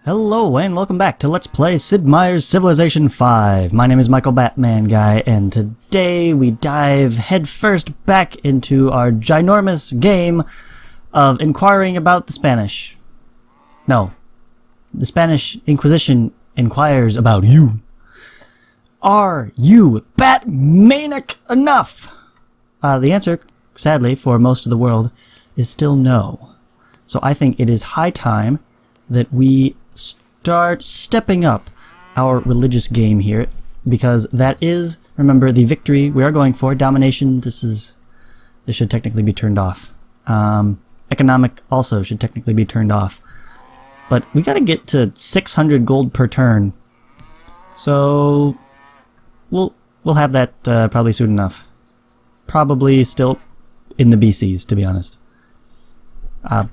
Hello and welcome back to Let's Play Sid Meier's Civilization 5. My name is Michael Batman Guy, and today we dive headfirst back into our ginormous game of inquiring about the Spanish. No, the Spanish Inquisition inquires about you. Are you Batmanic enough? The answer, sadly, for most of the world, is still no. So I think it is high time that we start stepping up our religious game here, because that is, remember, the victory we are going for. Domination, this should technically be turned off. Economic also should technically be turned off. But we gotta get to 600 gold per turn. So we'll have that probably soon enough. Probably still in the BCs, to be honest.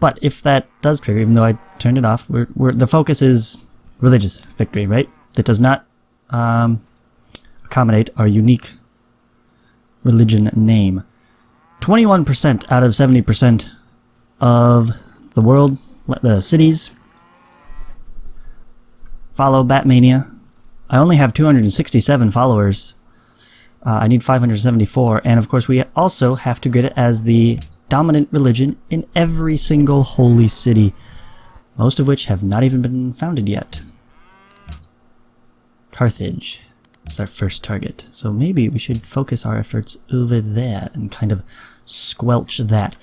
But if that does trigger, even though I turned it off, the focus is religious victory, right? That does not accommodate our unique religion name. 21% out of 70% of the world, the cities, follow Batmania. I only have 267 followers. I need 574, and of course we also have to get it as the dominant religion in every single holy city, most of which have not even been founded yet. Carthage is our first target, so maybe we should focus our efforts over there and kind of squelch that.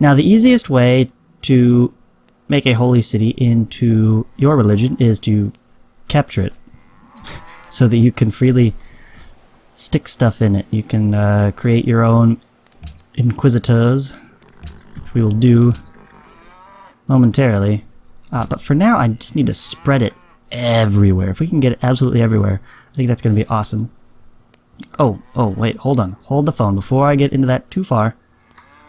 Now, the easiest way to make a holy city into your religion is to capture it, so that you can freely stick stuff in it. You can create your own inquisitors, which we will do momentarily. But for now, I just need to spread it everywhere. If we can get it absolutely everywhere, I think that's going to be awesome. Oh, wait, hold on. Hold the phone before I get into that too far.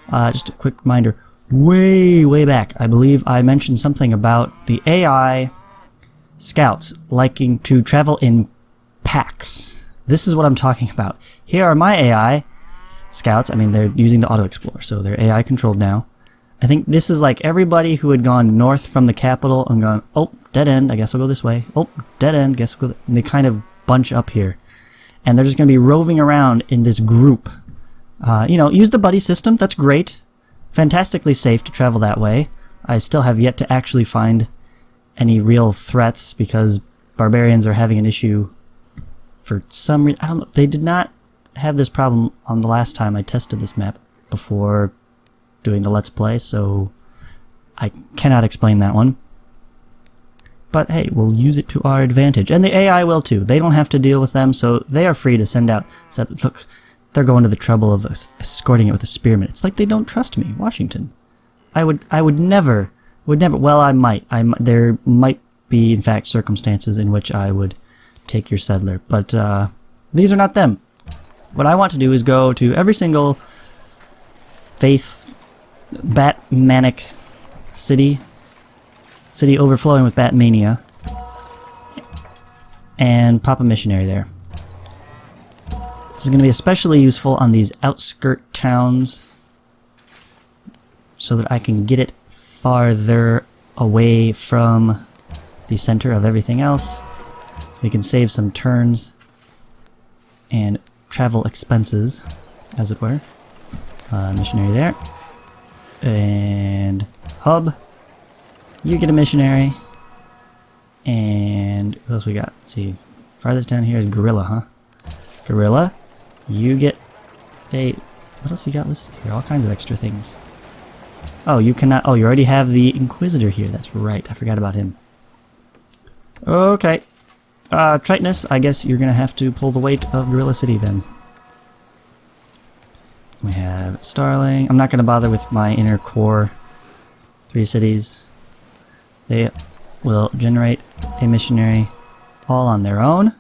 Just a quick reminder. Way back, I believe I mentioned something about the AI scouts liking to travel in packs. This is what I'm talking about. Here are my AI scouts. I mean, they're using the auto explorer, so they're AI controlled now. I think this is like everybody who had gone north from the capital and gone, oh, dead end, I guess I'll go this way. Oh, dead end, guess we'll go. And they kind of bunch up here. And they're just going to be roving around in this group. Use the buddy system, that's great. Fantastically safe to travel that way. I still have yet to actually find any real threats, because barbarians are having an issue for some reason. I don't know, they did not have this problem on the last time I tested this map before doing the Let's Play, so I cannot explain that one. But hey, we'll use it to our advantage. And the AI will too. They don't have to deal with them, so they are free to send out... Look, they're going to the trouble of escorting it with a spearman. It's like they don't trust me, Washington. I would never... Well, I might. There might be, in fact, circumstances in which I would take your settler. But these are not them. What I want to do is go to every single faith Batmanic city overflowing with Batmania, and pop a missionary there. This is going to be especially useful on these outskirt towns, so that I can get it farther away from the center of everything else. We can save some turns and travel expenses, as it were. Missionary there. And hub, you get a missionary. And what else we got? Let's see. Farthest down here is Gorilla, huh? Gorilla, you get a... What else you got listed here? All kinds of extra things. Oh, you cannot... Oh, you already have the Inquisitor here. That's right. I forgot about him. Okay. Tritonus, I guess you're going to have to pull the weight of Gorilla City then. We have Starling. I'm not going to bother with my inner core 3 cities. They will generate a missionary all on their own.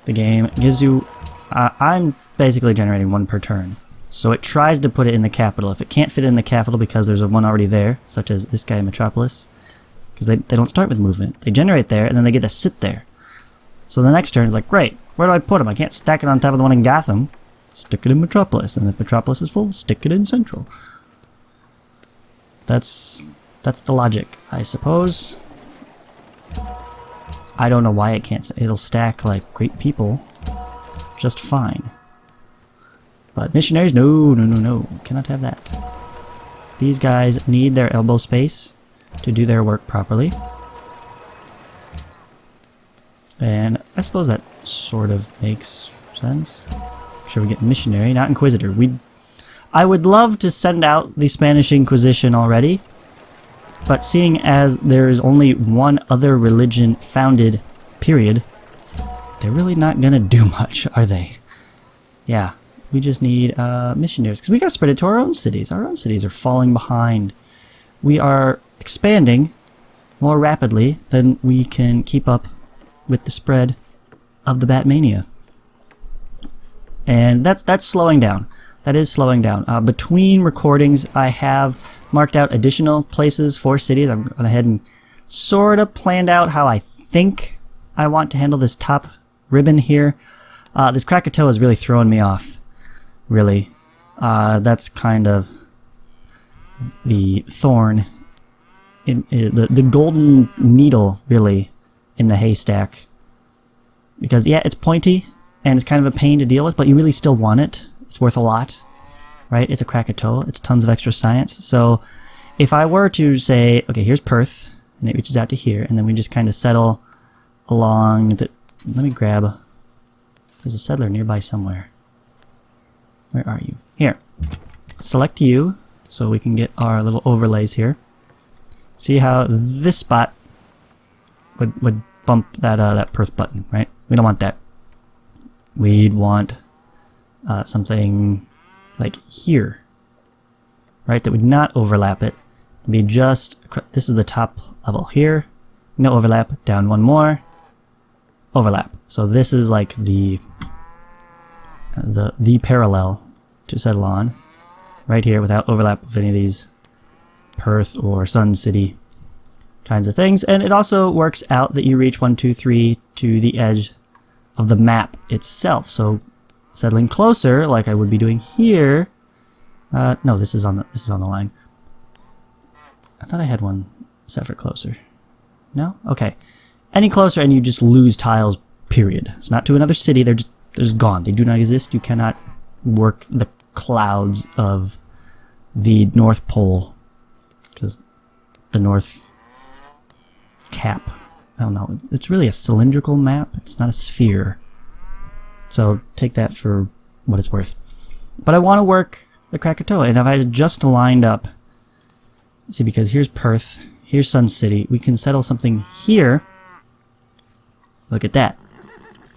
The game gives you... I'm basically generating 1 per turn. So it tries to put it in the capital. If it can't fit in the capital because there's one already there, such as this guy in Metropolis, because they don't start with movement. They generate there, and then they get to sit there. So the next turn is like, great, where do I put him? I can't stack it on top of the one in Gotham. Stick it in Metropolis, and if Metropolis is full, stick it in Central. That's the logic, I suppose. I don't know why it can't. It'll stack like great people just fine. But missionaries, no, no, no, no. Cannot have that. These guys need their elbow space to do their work properly. And I suppose that sort of makes sense. Make sure we get missionary, not inquisitor. I would love to send out the Spanish Inquisition already, but seeing as there is only one other religion founded, period, they're really not gonna do much, are they? Yeah, we just need missionaries, because we gotta spread it to our own cities. Our own cities are falling behind. We are expanding more rapidly than we can keep up with the spread of the Batmania. And that's slowing down. That is slowing down. Between recordings, I have marked out additional places for cities. I've gone ahead and sort of planned out how I think I want to handle this top ribbon here. This Krakatoa is really throwing me off. Really. That's kind of the thorn, the golden needle, really, in the haystack. Because, yeah, it's pointy, and it's kind of a pain to deal with, but you really still want it. It's worth a lot, right? It's a Krakatoa. It's tons of extra science. So if I were to say, okay, here's Perth, and it reaches out to here, and then we just kind of settle along the... Let me grab... There's a settler nearby somewhere. Where are you? Here. Select you, so we can get our little overlays here. See how this spot would bump that Perth button, right? We don't want that. We'd want something like here, right? That would not overlap it. It'd be just, this is the top level here. No overlap. Down one more. Overlap. So this is like the parallel to settle on. Right here without overlap of any of these Perth or Sun City kinds of things. And it also works out that you reach 1, 2, 3 to the edge of the map itself. So settling closer, like I would be doing here. No, this is on the line. I thought I had one set for closer. No? Okay. Any closer and you just lose tiles, period. It's not to another city, they're just gone. They do not exist. You cannot work the clouds of the North Pole. Because the North cap, I don't know, it's really a cylindrical map. It's not a sphere. So take that for what it's worth. But I want to work the Krakatoa, and if I had just lined up, see, because here's Perth, here's Sun City, we can settle something here. Look at that.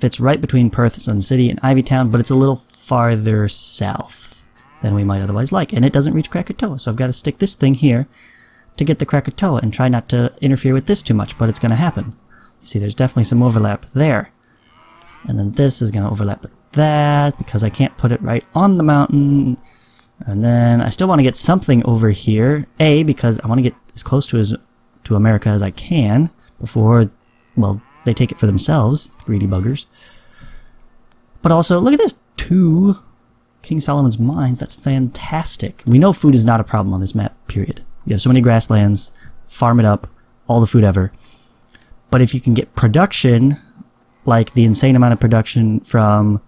Fits right between Perth, Sun City, and Ivytown, but it's a little farther south than we might otherwise like, and it doesn't reach Krakatoa, so I've got to stick this thing here to get the Krakatoa and try not to interfere with this too much, but it's going to happen. You see, there's definitely some overlap there. And then this is going to overlap with that, because I can't put it right on the mountain. And then I still want to get something over here. A, because I want to get as close to America as I can before, well, they take it for themselves, greedy buggers. But also, look at this, 2 King Solomon's Mines. That's fantastic. We know food is not a problem on this map, period. You have so many grasslands, farm it up, all the food ever. But if you can get production, like the insane amount of production from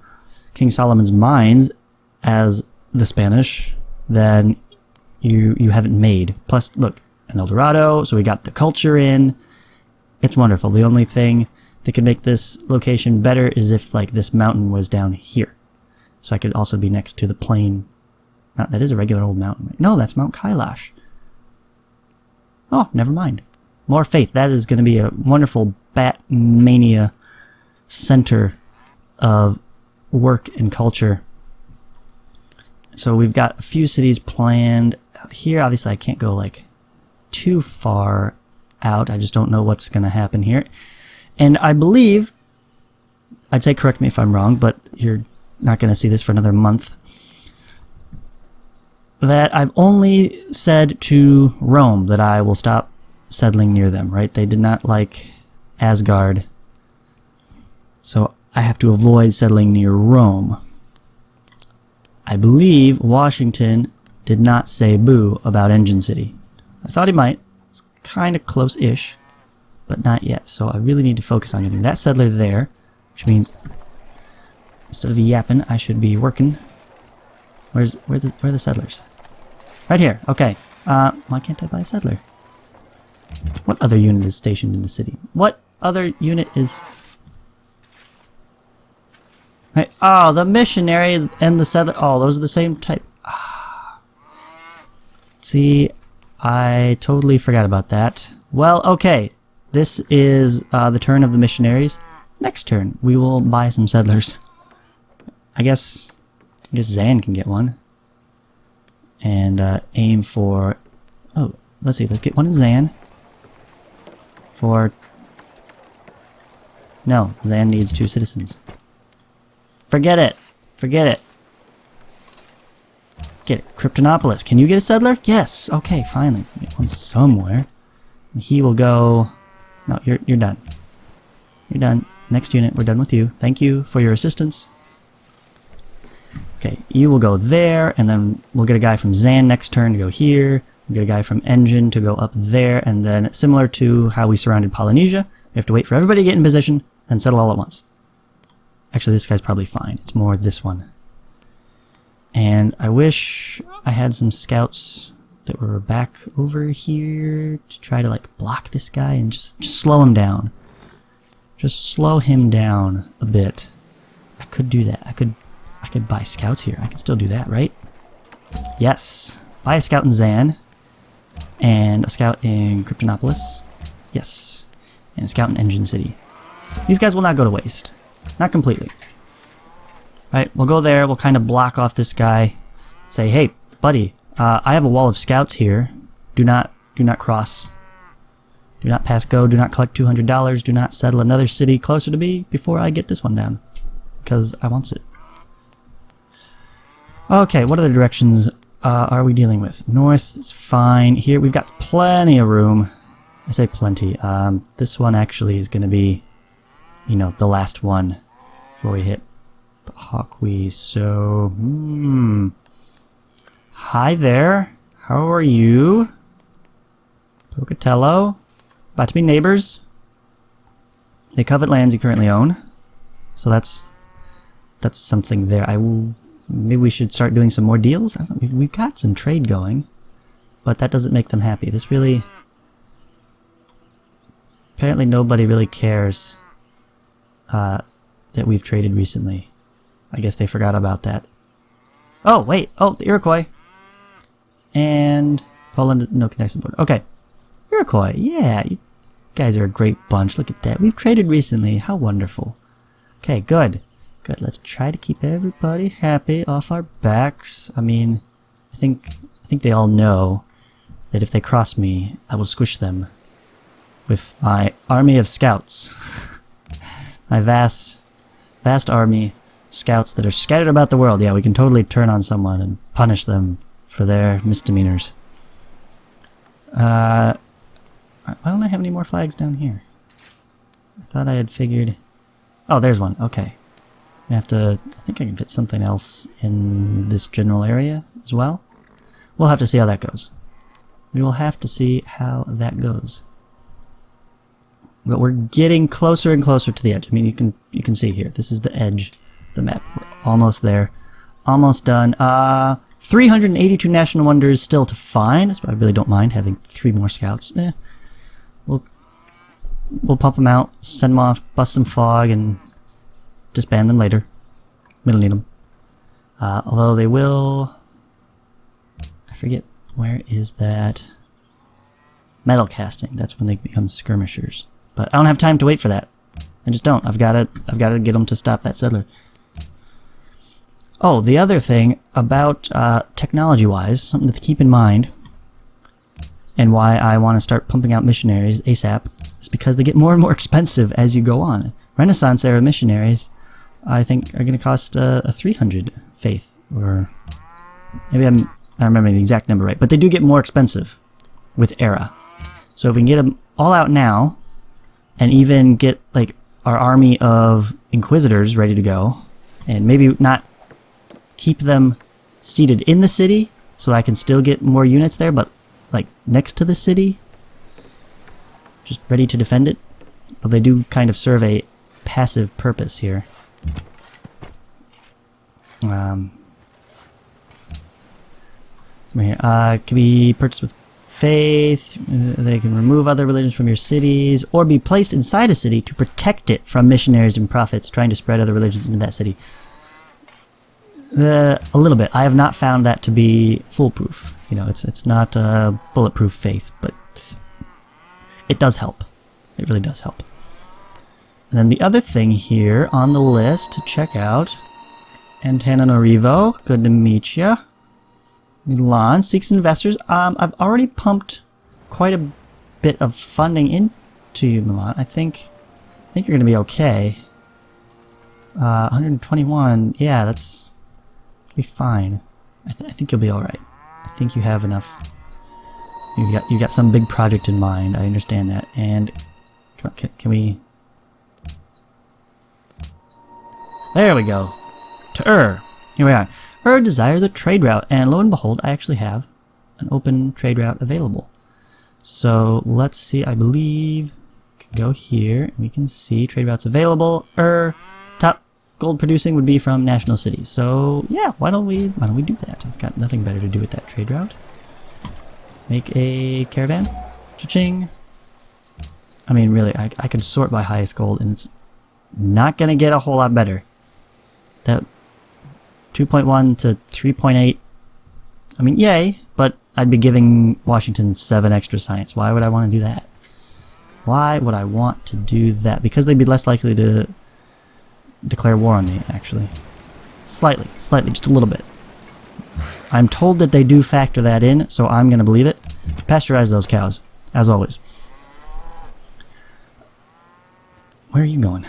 King Solomon's Mines as the Spanish, then you haven't made. Plus, look, an El Dorado, so we got the culture in. It's wonderful. The only thing that could make this location better is if, like, this mountain was down here. So I could also be next to the plain. That is a regular old mountain. No, that's Mount Kailash. Oh, never mind. More faith. That is going to be a wonderful Batmania center of work and culture. So we've got a few cities planned out here. Obviously, I can't go, like, too far out. I just don't know what's going to happen here. And I believe, I'd say correct me if I'm wrong, but you're not going to see this for another month, that I've only said to Rome that I will stop settling near them, right? They did not like Asgard, so I have to avoid settling near Rome. I believe Washington did not say boo about Engine City. I thought he might. It's kind of close-ish. but not yet. So I really need to focus on getting that settler there, which means instead of yapping, I should be working. Where are the settlers? Right here. Okay. Why can't I buy a settler? What other unit is stationed in the city? What other unit is... Right. Oh, the missionary and the settler. Oh, those are the same type. Ah. See, I totally forgot about that. Well, okay. This is the turn of the missionaries. Next turn, we will buy some settlers. I guess Zan can get one. And aim for... Oh, let's see. Let's get one in Zan. For... No, Zan needs 2 citizens. Forget it. Forget it. Get it. Kryptonopolis. Can you get a settler? Yes. Okay, finally. Get one somewhere. He will go... No, you're done. You're done. Next unit, we're done with you. Thank you for your assistance. Okay, you will go there, and then we'll get a guy from Zan next turn to go here. We'll get a guy from Engine to go up there, and then similar to how we surrounded Polynesia, we have to wait for everybody to get in position and settle all at once. Actually, this guy's probably fine. It's more this one. And I wish I had some scouts that were back over here to try to like block this guy and just slow him down. Just slow him down a bit. I could do that. I could buy scouts here. I can still do that, right? Yes. Buy a scout in Zan. And a scout in Kryptonopolis. Yes. And a scout in Engine City. These guys will not go to waste. Not completely. Right, we'll go there. We'll kind of block off this guy. Say, hey, buddy, I have a wall of scouts here. Do not cross. Do not pass go. Do not collect $200. Do not settle another city closer to me before I get this one down. Because I wants it. Okay, what other directions are we dealing with? North is fine. Here we've got plenty of room. I say plenty. This one actually is going to be, you know, the last one before we hit Hawkwe. So, hi there. How are you? Pocatello. About to be neighbors. They covet lands you currently own. So that's something there. Maybe we should start doing some more deals. I don't know, we've got some trade going, but that doesn't make them happy. This really... Apparently nobody really cares that we've traded recently. I guess they forgot about that. Oh, wait. Oh, the Iroquois. And Poland, no connection border. Okay. Iroquois. Yeah, you guys are a great bunch. Look at that. We've traded recently. How wonderful. Okay, good. Good. Let's try to keep everybody happy off our backs. I mean, I think they all know that if they cross me, I will squish them with my army of scouts. My vast army of scouts that are scattered about the world. Yeah, we can totally turn on someone and punish them for their misdemeanors. Why don't I have any more flags down here? I thought I had figured... Oh, there's one. Okay. I have to... I think I can fit something else in this general area as well. We'll have to see how that goes. We will have to see how that goes. But we're getting closer and closer to the edge. I mean, you can see here. This is the edge of the map. We're almost there. Almost done. 382 National Wonders still to find. That's why I really don't mind having 3 more scouts. We'll pump them out, send them off, bust some fog, and disband them later. We don't need them. Although they will... I forget, where is that? Metal casting. That's when they become skirmishers. But I don't have time to wait for that. I just don't. I've got to get them to stop that settler. Oh, the other thing about technology-wise, something to keep in mind, and why I want to start pumping out missionaries ASAP, is because they get more and more expensive as you go on. Renaissance era missionaries, I think, are going to cost a 300 faith, or maybe I don't remember the exact number right, but they do get more expensive with era. So if we can get them all out now, and even get like our army of Inquisitors ready to go, and maybe not keep them seated in the city, so I can still get more units there, but like next to the city, just ready to defend it. But they do kind of serve a passive purpose here. Can be purchased with faith. They can remove other religions from your cities, or be placed inside a city to protect it from missionaries and prophets trying to spread other religions into that city. A little bit. I have not found that to be foolproof. You know, it's not bulletproof faith, but it does help. It really does help. And then the other thing here on the list to check out, Antananarivo, good to meet ya. Milan seeks investors. I've already pumped quite a bit of funding into you, Milan. I think you're going to be okay. 121. Yeah, that's be fine. I think you'll be all right. I think you have enough. You got some big project in mind. I understand that. And can we? There we go. To Here we are. Desires a trade route, and lo and behold, I actually have an open trade route available. So let's see. I believe we can go here, and we can see trade routes available. Top gold producing would be from National City. So yeah, why don't we do that? I've got nothing better to do with that trade route. Make a caravan. Cha-ching. I mean, really, I could sort by highest gold, and it's not gonna get a whole lot better. That 2.1 to 3.8. I mean, yay, but I'd be giving Washington 7 extra science. Why would I want to do that? Why would I want to do that? Because they'd be less likely to declare war on me, actually. Slightly, just a little bit. I'm told that they do factor that in, so I'm going to believe it. Pasteurize those cows, as always. Where are you going?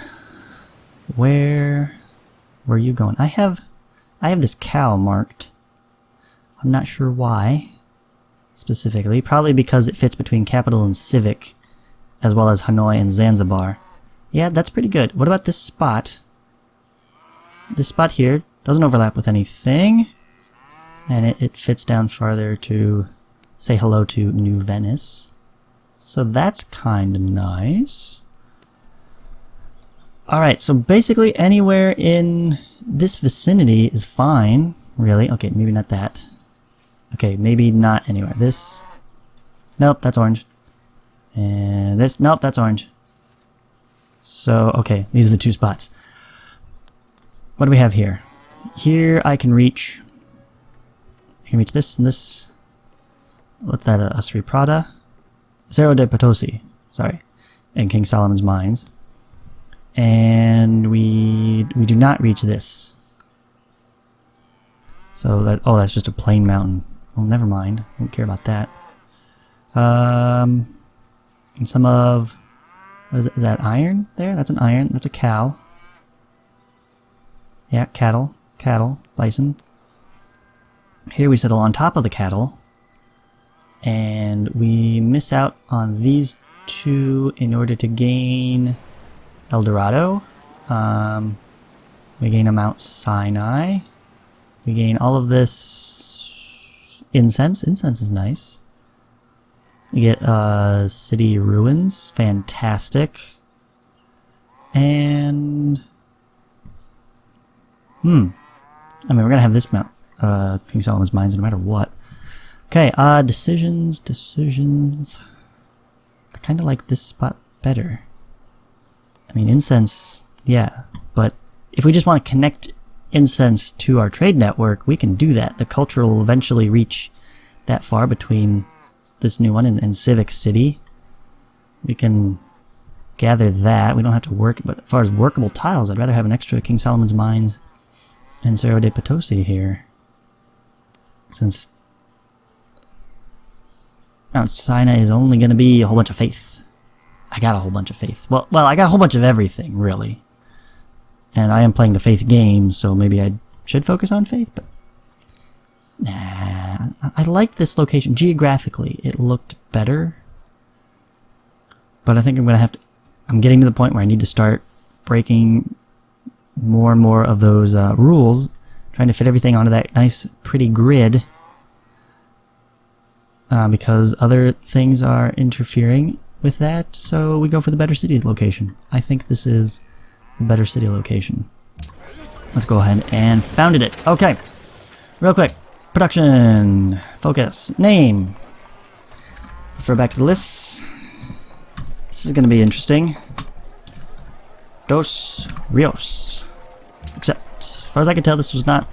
Where are you going? I have this cow marked. I'm not sure why, specifically. Probably because it fits between Capital and Civic, as well as Hanoi and Zanzibar. Yeah, that's pretty good. What about this spot? This spot here doesn't overlap with anything. And it fits down farther to say hello to New Venice. So that's kind of nice. Alright, so basically anywhere in this vicinity is fine, really. Okay, maybe not that. Okay, maybe not anywhere. This. Nope, that's orange. And this. Nope, that's orange. So, okay, these are the two spots. What do we have here? Here I can reach... I can reach this and this. What's that? Sri Prada? Cerro de Potosi. Sorry. And King Solomon's Mines. And we do not reach this. So that, oh, that's just a plain mountain. Well, never mind. I don't care about that. And some of, what is that iron there? That's an iron. That's a cow. Yeah, cattle, bison. Here we settle on top of the cattle, and we miss out on these two in order to gain El Dorado. We gain a Mount Sinai. We gain all of this incense. Incense is nice. We get city ruins. Fantastic. And I mean, we're gonna have this Mount King Solomon's Mines no matter what. Okay, decisions. I kind of like this spot better. I mean, incense, yeah, but if we just want to connect incense to our trade network, we can do that. The culture will eventually reach that far between this new one and Civic City. We can gather that. We don't have to work, but as far as workable tiles, I'd rather have an extra King Solomon's Mines and Cerro de Potosi here. Since Mount Sinai is only going to be a whole bunch of faith. I got a whole bunch of faith. Well, I got a whole bunch of everything, really. And I am playing the faith game, so maybe I should focus on faith, but... Nah, I like this location. Geographically, it looked better. But I think I'm going to have to... I'm getting to the point where I need to start breaking more and more of those rules, trying to fit everything onto that nice, pretty grid. Because other things are interfering. with that, so we go for the better city location. I think this is the better city location. Let's go ahead and founded it. Okay, real quick. Production. Focus. Name. Refer back to the list. This is going to be interesting. Dos Rios. Except, as far as I can tell, this was not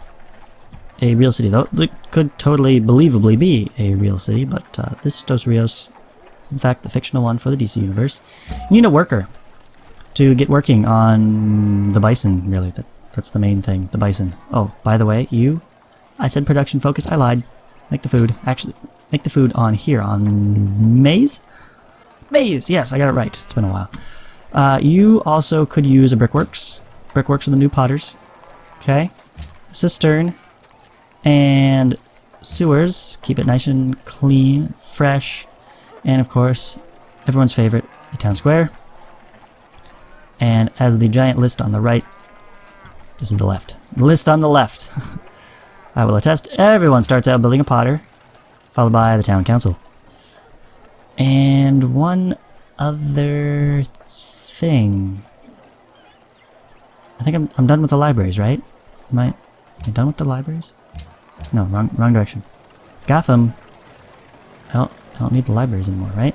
a real city, though. It could totally believably be a real city, but this Dos Rios is in fact the fictional one for the DC universe. You need a worker to get working on the bison, really. That's the main thing, the bison. Oh, by the way, I said production focus, I lied. Make the food, actually, make the food on here, on maize? Maize, yes, I got it right. It's been a while. You also could use a brickworks. Brickworks are the new potters. Okay. Cistern. And sewers. Keep it nice and clean, fresh. And of course, everyone's favorite, the town square. And as the giant list on the right, this is the left. The list on the left. I will attest, everyone starts out building a potter, followed by the town council. And one other thing. I think I'm done with the libraries, right? Am I done with the libraries? No, wrong direction. Gotham. I don't need the libraries anymore, right?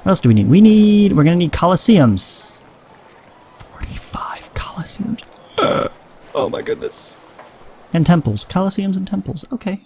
What else do we need? We're gonna need coliseums. 45 coliseums. Oh my goodness. And temples. Coliseums and temples. Okay.